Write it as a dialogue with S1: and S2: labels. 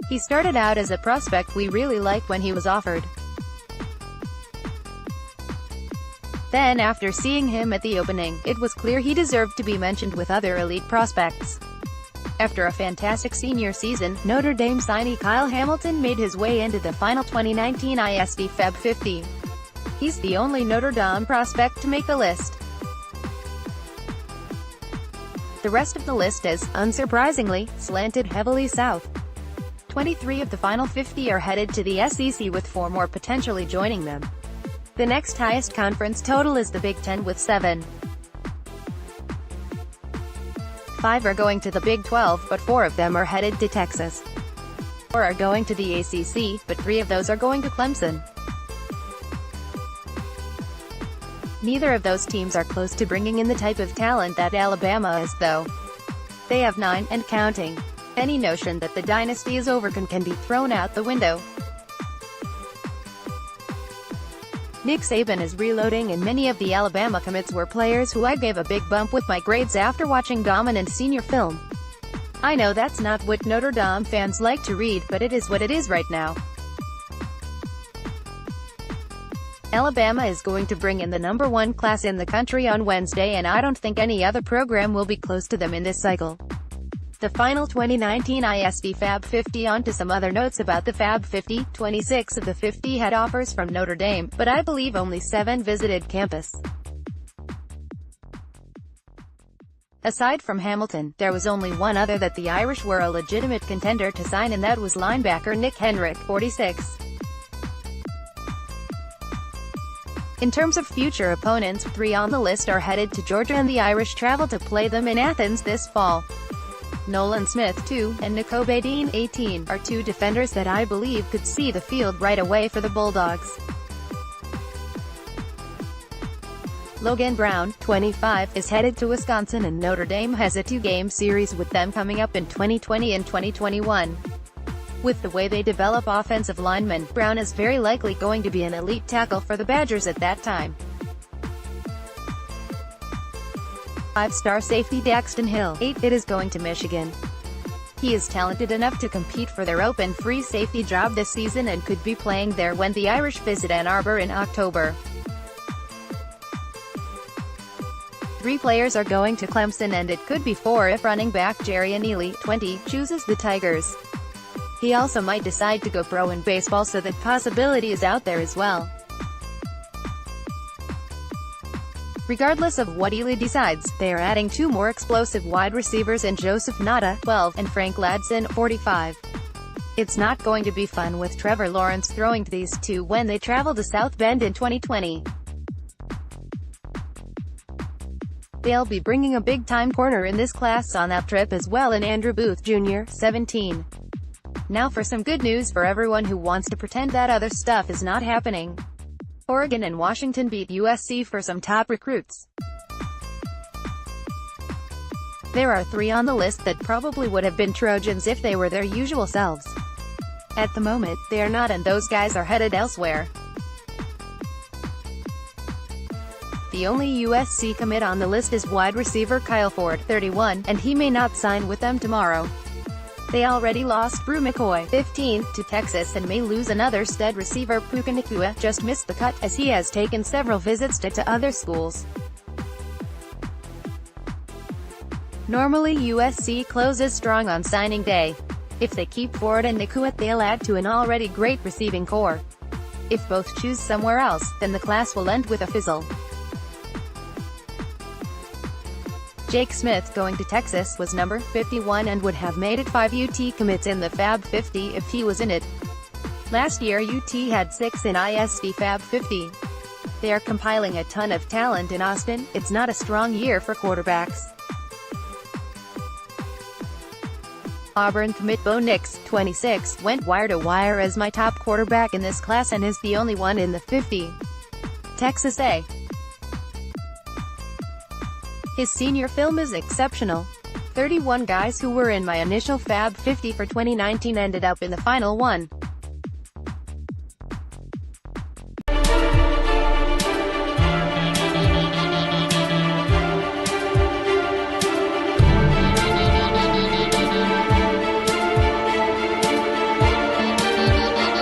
S1: He started out as a prospect we really liked when he was offered. Then after seeing him at the opening, it was clear he deserved to be mentioned with other elite prospects. After a fantastic senior season, Notre Dame signee Kyle Hamilton made his way into the final 2019 ISD Fab 50. He's the only Notre Dame prospect to make the list. The rest of the list is, unsurprisingly, slanted heavily south. 23 of the final 50 are headed to the SEC, with 4 more potentially joining them. The next highest conference total is the Big Ten with 7. 5 are going to the Big 12, but 4 of them are headed to Texas. 4 are going to the ACC, but 3 of those are going to Clemson. Neither of those teams are close to bringing in the type of talent that Alabama is, though. They have 9, and counting. Any notion that the dynasty is over can be thrown out the window. Nick Saban is reloading, and many of the Alabama commits were players who I gave a big bump with my grades after watching dominant senior film. I know that's not what Notre Dame fans like to read, but it is what it is right now. Alabama is going to bring in the #1 class in the country on Wednesday, and I don't think any other program will be close to them in this cycle. The final 2019 ISD Fab 50. On to some other notes about the Fab 50. 26 of the 50 had offers from Notre Dame, but I believe only 7 visited campus. Aside from Hamilton, there was only one other that the Irish were a legitimate contender to sign, and that was linebacker Nick Henrich, 46. In terms of future opponents, 3 on the list are headed to Georgia, and the Irish travel to play them in Athens this fall. Nolan Smith, 2, and Nakobe Dean, 18, are 2 defenders that I believe could see the field right away for the Bulldogs. Logan Brown, 25, is headed to Wisconsin, and Notre Dame has a 2-game series with them coming up in 2020 and 2021. With the way they develop offensive linemen, Brown is very likely going to be an elite tackle for the Badgers at that time. 5-star safety Daxton Hill, 8, is going to Michigan. He is talented enough to compete for their open free safety job this season and could be playing there when the Irish visit Ann Arbor in October. 3 players are going to Clemson, and it could be 4 if running back Jerry Neely, 20, chooses the Tigers. He also might decide to go pro in baseball, so that possibility is out there as well. Regardless of what Ely decides, they are adding 2 more explosive wide receivers in Joseph Ngata, 12, and Frank Ladson, 45. It's not going to be fun with Trevor Lawrence throwing to these 2 when they travel to South Bend in 2020. They'll be bringing a big-time corner in this class on that trip as well, in Andrew Booth, Jr., 17. Now for some good news for everyone who wants to pretend that other stuff is not happening. Oregon and Washington beat USC for some top recruits. There are 3 on the list that probably would have been Trojans if they were their usual selves. At the moment, they are not, and those guys are headed elsewhere. The only USC commit on the list is wide receiver Kyle Ford, 31, and he may not sign with them tomorrow. They already lost Brew McCoy, 15, to Texas, and may lose another stud receiver. Puka Nacua just missed the cut, as he has taken several visits to other schools. Normally USC closes strong on signing day. If they keep Ford and Nacua, they'll add to an already great receiving core. If both choose somewhere else, then the class will end with a fizzle. Jake Smith, going to Texas, was number 51 and would have made it 5 UT commits in the Fab 50 if he was in it. Last year UT had 6 in ISD Fab 50. They are compiling a ton of talent in Austin. It's not a strong year for quarterbacks. Auburn commit Bo Nix, 26, went wire-to-wire as my top quarterback in this class and is the only one in the 50. Texas A. His senior film is exceptional. 31 guys who were in my initial Fab 50 for 2019 ended up in the final one.